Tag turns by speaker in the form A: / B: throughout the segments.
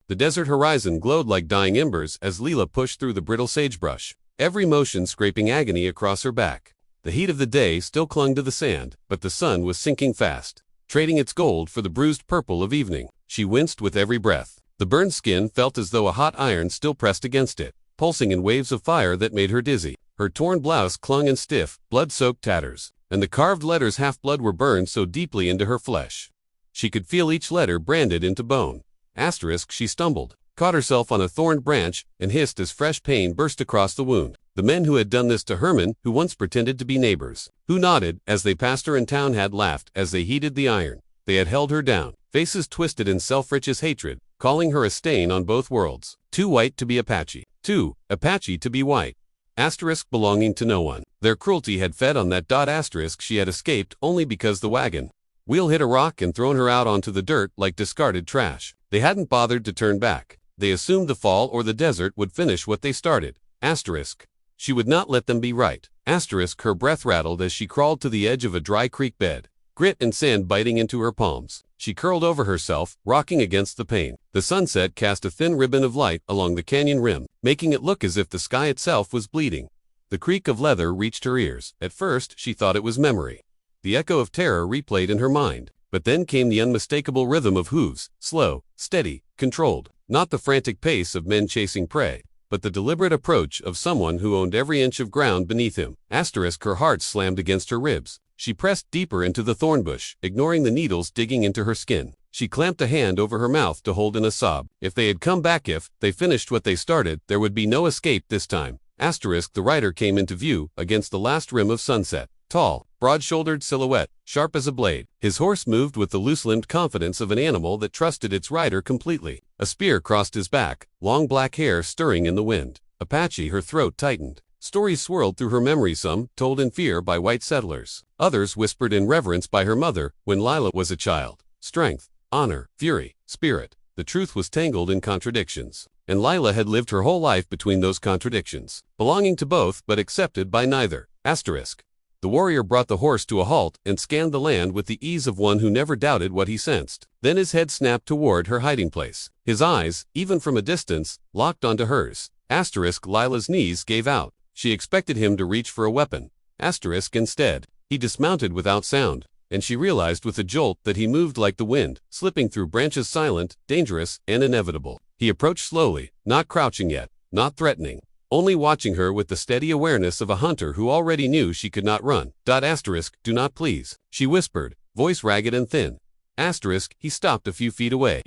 A: The desert horizon glowed like dying embers as Leela pushed through the brittle sagebrush, every motion scraping agony across her back. The heat of the day still clung to the sand, but the sun was sinking fast, trading its gold for the bruised purple of evening. She winced with every breath. The burned skin felt as though a hot iron still pressed against it, pulsing in waves of fire that made her dizzy. Her torn blouse clung in stiff, blood-soaked tatters, and the carved letters Half-Blood were burned so deeply into her flesh. She could feel each letter branded into bone. Asterisk, she stumbled, caught herself on a thorned branch, and hissed as fresh pain burst across the wound. The men who had done this to Herman, who once pretended to be neighbors, who nodded as they passed her in town, had laughed as they heated the iron. They had held her down, faces twisted in self-righteous hatred, calling her a stain on both worlds. Too white to be Apache. Too Apache to be white. Asterisk, belonging to no one. Their cruelty had fed on that. Asterisk, she had escaped only because the wagon wheel hit a rock and thrown her out onto the dirt like discarded trash. They hadn't bothered to turn back. They assumed the fall or the desert would finish what they started. Asterisk. She would not let them be right. Asterisk, her breath rattled as she crawled to the edge of a dry creek bed, grit and sand biting into her palms. She curled over herself, rocking against the pain. The sunset cast a thin ribbon of light along the canyon rim, making it look as if the sky itself was bleeding. The creak of leather reached her ears. At first, she thought it was memory. The echo of terror replayed in her mind. But then came the unmistakable rhythm of hooves, slow, steady, controlled. Not the frantic pace of men chasing prey, but the deliberate approach of someone who owned every inch of ground beneath him. Asterisk, her heart slammed against her ribs. She pressed deeper into the thorn bush, ignoring the needles digging into her skin. She clamped a hand over her mouth to hold in a sob. If they had come back, if they finished what they started, there would be no escape this time. Asterisk, the rider came into view against the last rim of sunset. Tall, broad-shouldered silhouette, sharp as a blade. His horse moved with the loose-limbed confidence of an animal that trusted its rider completely. A spear crossed his back, long black hair stirring in the wind. Apache, her throat tightened. Stories swirled through her memory, some told in fear by white settlers, others whispered in reverence by her mother when Lila was a child. Strength, honor, fury, spirit. The truth was tangled in contradictions, and Lila had lived her whole life between those contradictions, belonging to both but accepted by neither. Asterisk. The warrior brought the horse to a halt and scanned the land with the ease of one who never doubted what he sensed. Then his head snapped toward her hiding place. His eyes, even from a distance, locked onto hers. Asterisk, Lila's knees gave out. She expected him to reach for a weapon. Asterisk, instead, he dismounted without sound, and she realized with a jolt that he moved like the wind, slipping through branches, silent, dangerous, and inevitable. He approached slowly, not crouching yet, not threatening, only watching her with the steady awareness of a hunter who already knew she could not run. Asterisk, do not, please, she whispered, voice ragged and thin. Asterisk, he stopped a few feet away.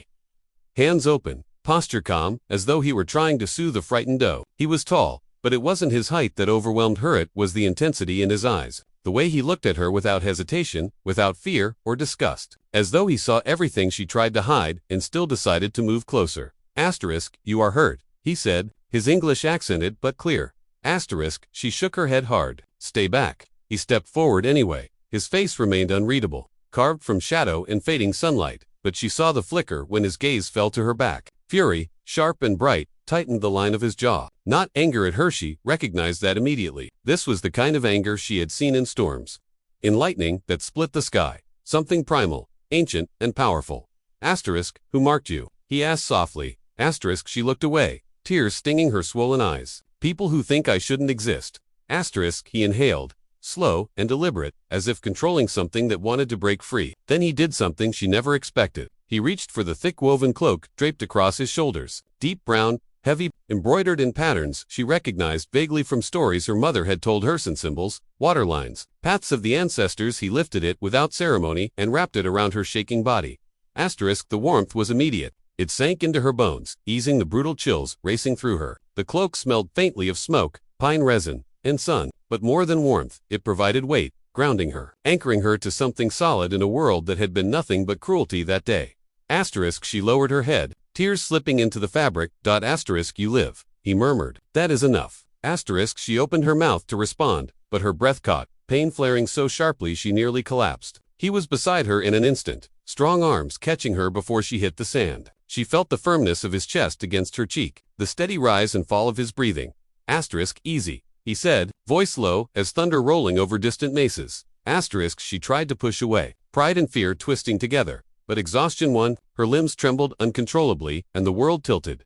A: Hands open, posture calm, as though he were trying to soothe a frightened doe. He was tall, but it wasn't his height that overwhelmed her, it was the intensity in his eyes. The way he looked at her without hesitation, without fear or disgust, as though he saw everything she tried to hide and still decided to move closer. Asterisk, you are hurt, he said, his English accented but clear. Asterisk, she shook her head hard. Stay back. He stepped forward anyway. His face remained unreadable, carved from shadow and fading sunlight, but she saw the flicker when his gaze fell to her back. Fury, sharp and bright, tightened the line of his jaw. Not anger at her, she recognized that immediately. This was the kind of anger she had seen in storms, in lightning that split the sky. Something primal, ancient, and powerful. Asterisk, who marked you? He asked softly. Asterisk, she looked away, tears stinging her swollen eyes. People who think I shouldn't exist. Asterisk, he inhaled, slow and deliberate, as if controlling something that wanted to break free. Then he did something she never expected. He reached for the thick woven cloak draped across his shoulders. Deep brown, heavy, embroidered in patterns she recognized vaguely from stories her mother had told her, and symbols, waterlines, paths of the ancestors. He lifted it without ceremony and wrapped it around her shaking body. Asterisk, the warmth was immediate. It sank into her bones, easing the brutal chills racing through her. The cloak smelled faintly of smoke, pine resin, and sun, but more than warmth, it provided weight, grounding her, anchoring her to something solid in a world that had been nothing but cruelty that day. Asterisk, she lowered her head, tears slipping into the fabric. Asterisk, you live, he murmured. That is enough. Asterisk, she opened her mouth to respond, but her breath caught, pain flaring so sharply she nearly collapsed. He was beside her in an instant, strong arms catching her before she hit the sand. She felt the firmness of his chest against her cheek, the steady rise and fall of his breathing. Asterisk, easy, he said, voice low as thunder rolling over distant mesas. Asterisk, she tried to push away, pride and fear twisting together, but exhaustion won, her limbs trembled uncontrollably, and the world tilted.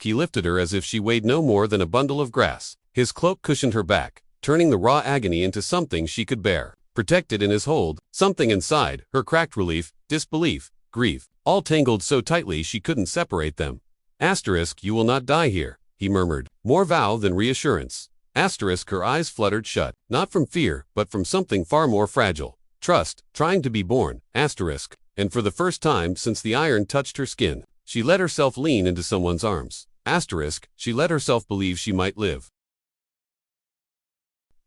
A: He lifted her as if she weighed no more than a bundle of grass. His cloak cushioned her back, turning the raw agony into something she could bear. Protected in his hold, something inside, her cracked relief, disbelief, grief, all tangled so tightly she couldn't separate them. You will not die here, he murmured, more vow than reassurance. Her eyes fluttered shut, not from fear, but from something far more fragile. Trust, trying to be born, and for the first time since the iron touched her skin, she let herself lean into someone's arms. She let herself believe she might live.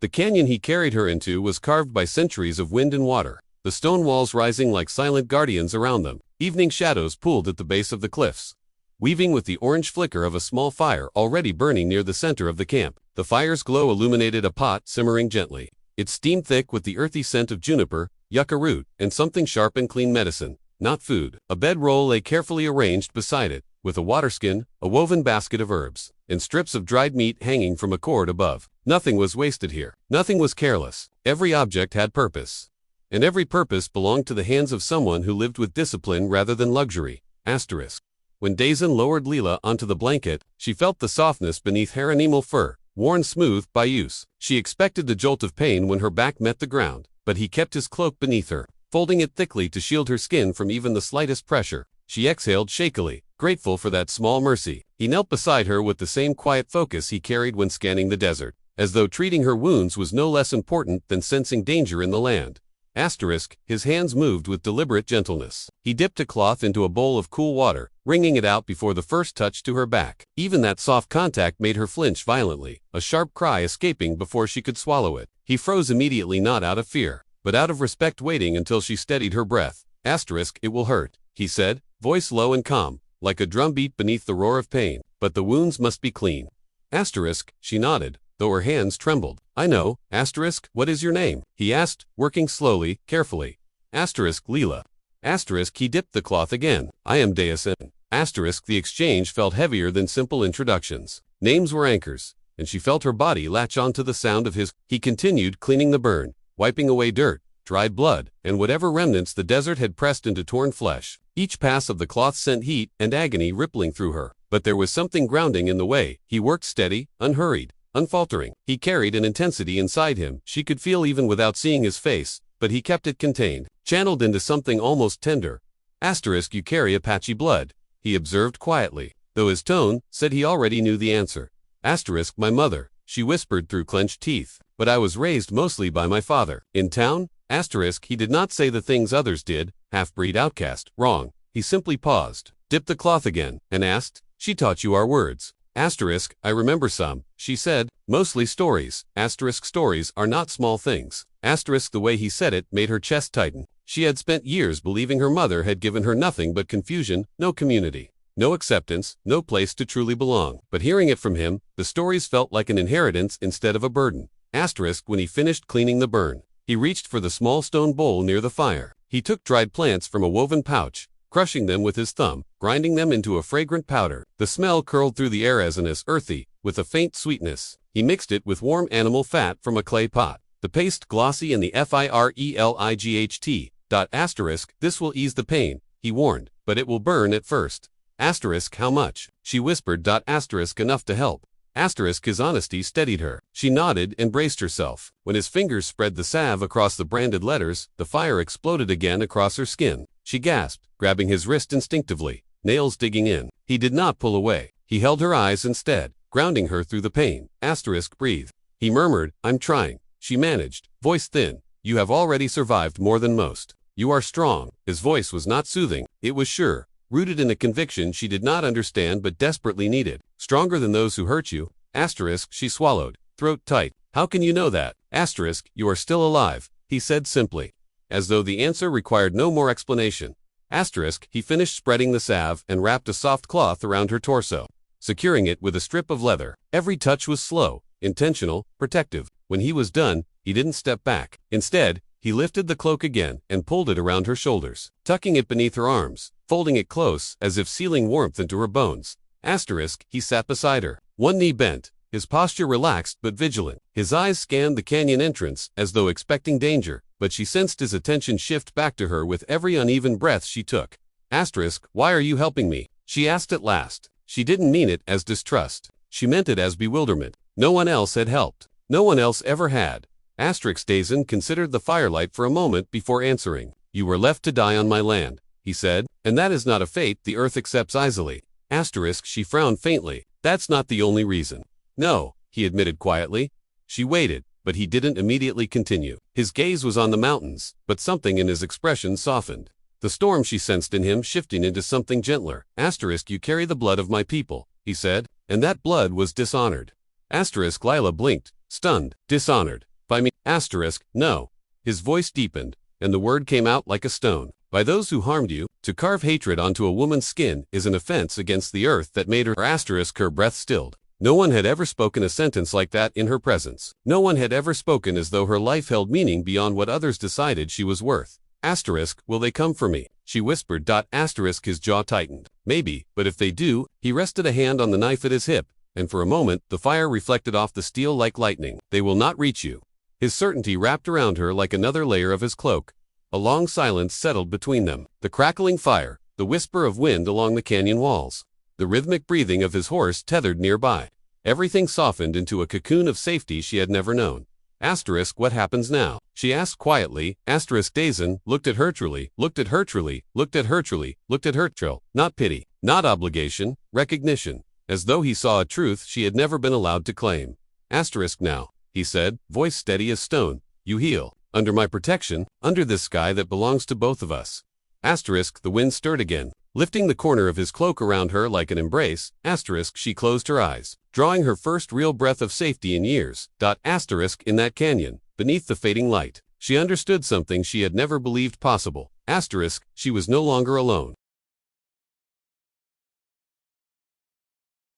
A: The canyon he carried her into was carved by centuries of wind and water, the stone walls rising like silent guardians around them. Evening shadows pooled at the base of the cliffs, weaving with the orange flicker of a small fire already burning near the center of the camp. The fire's glow illuminated a pot simmering gently. It steamed thick with the earthy scent of juniper, yucca root, and something sharp and clean medicine, not food. A bedroll lay carefully arranged beside it, with a waterskin, a woven basket of herbs, and strips of dried meat hanging from a cord above. Nothing was wasted here. Nothing was careless. Every object had purpose. And every purpose belonged to the hands of someone who lived with discipline rather than luxury. When Dazen lowered Leela onto the blanket, she felt the softness beneath her animal fur, worn smooth by use. She expected the jolt of pain when her back met the ground, but he kept his cloak beneath her, folding it thickly to shield her skin from even the slightest pressure. She exhaled shakily, grateful for that small mercy. He knelt beside her with the same quiet focus he carried when scanning the desert, as though treating her wounds was no less important than sensing danger in the land. His hands moved with deliberate gentleness. He dipped a cloth into a bowl of cool water, wringing it out before the first touch to her back. Even that soft contact made her flinch violently, a sharp cry escaping before she could swallow it. He froze immediately, not out of fear, but out of respect, waiting until she steadied her breath. It will hurt, he said, voice low and calm, like a drumbeat beneath the roar of pain, but the wounds must be clean. She nodded, though her hands trembled. I know. What is your name? He asked, working slowly, carefully. Leela. He dipped the cloth again. I am Dazen. The exchange felt heavier than simple introductions. Names were anchors, and she felt her body latch onto the sound of his. He continued cleaning the burn, wiping away dirt, dried blood, and whatever remnants the desert had pressed into torn flesh. Each pass of the cloth sent heat and agony rippling through her, but there was something grounding in the way. He worked steady, unhurried, unfaltering. He carried an intensity inside him she could feel even without seeing his face, but he kept it contained, channeled into something almost tender. You carry Apache blood, he observed quietly, though his tone said he already knew the answer. My mother, she whispered through clenched teeth, but I was raised mostly by my father. In town? He did not say the things others did, half-breed outcast, wrong. He simply paused, dipped the cloth again, and asked, she taught you our words? I remember some, she said, mostly stories. Stories are not small things. The way he said it made her chest tighten. She had spent years believing her mother had given her nothing but confusion, no community, no acceptance, no place to truly belong. But hearing it from him, the stories felt like an inheritance instead of a burden. When he finished cleaning the burn, he reached for the small stone bowl near the fire. He took dried plants from a woven pouch, crushing them with his thumb, grinding them into a fragrant powder. The smell curled through the air, resinous, earthy, with a faint sweetness. He mixed it with warm animal fat from a clay pot, the paste glossy and the firelight. This will ease the pain, he warned, but it will burn at first. How much? She whispered. Enough to help. His honesty steadied her. She nodded and braced herself. When his fingers spread the salve across the branded letters, the fire exploded again across her skin. She gasped, grabbing his wrist instinctively, nails digging in. He did not pull away. He held her eyes instead, grounding her through the pain. Breathe. He murmured, I'm trying. She managed, voice thin. You have already survived more than most. You are strong. His voice was not soothing. It was sure, rooted in a conviction she did not understand but desperately needed. Stronger than those who hurt you. She swallowed, throat tight. How can you know that? You are still alive, he said simply, as though the answer required no more explanation. He finished spreading the salve and wrapped a soft cloth around her torso, securing it with a strip of leather. Every touch was slow, intentional, protective. When he was done, he didn't step back. Instead, he lifted the cloak again and pulled it around her shoulders, tucking it beneath her arms, folding it close as if sealing warmth into her bones. He sat beside her, one knee bent, his posture relaxed but vigilant. His eyes scanned the canyon entrance, as though expecting danger, but she sensed his attention shift back to her with every uneven breath she took. Why are you helping me? She asked at last. She didn't mean it as distrust. She meant it as bewilderment. No one else had helped. No one else ever had. Dazen considered the firelight for a moment before answering. You were left to die on my land, he said, and that is not a fate the earth accepts easily. She frowned faintly. That's not the only reason. No, he admitted quietly. She waited, but he didn't immediately continue. His gaze was on the mountains, but something in his expression softened. The storm she sensed in him shifting into something gentler. You carry the blood of my people, he said, and that blood was dishonored. Lila blinked, stunned. Dishonored? By me? No. His voice deepened, and the word came out like a stone. By those who harmed you. To carve hatred onto a woman's skin is an offense against the earth that made her. Her breath stilled. No one had ever spoken a sentence like that in her presence. No one had ever spoken as though her life held meaning beyond what others decided she was worth. Will they come for me? She whispered. His jaw tightened. Maybe, but if they do, he rested a hand on the knife at his hip, and for a moment the fire reflected off the steel like lightning. They will not reach you. His certainty wrapped around her like another layer of his cloak. A long silence settled between them. The crackling fire, the whisper of wind along the canyon walls, the rhythmic breathing of his horse tethered nearby. Everything softened into a cocoon of safety she had never known. What happens now? She asked quietly. Dazen looked at her truly, not pity, not obligation, recognition, as though he saw a truth she had never been allowed to claim. Now, he said, voice steady as stone, you heal. Under my protection, under this sky that belongs to both of us. The wind stirred again, lifting the corner of his cloak around her like an embrace. She closed her eyes, drawing her first real breath of safety in years. In that canyon, beneath the fading light, she understood something she had never believed possible. She was no longer alone.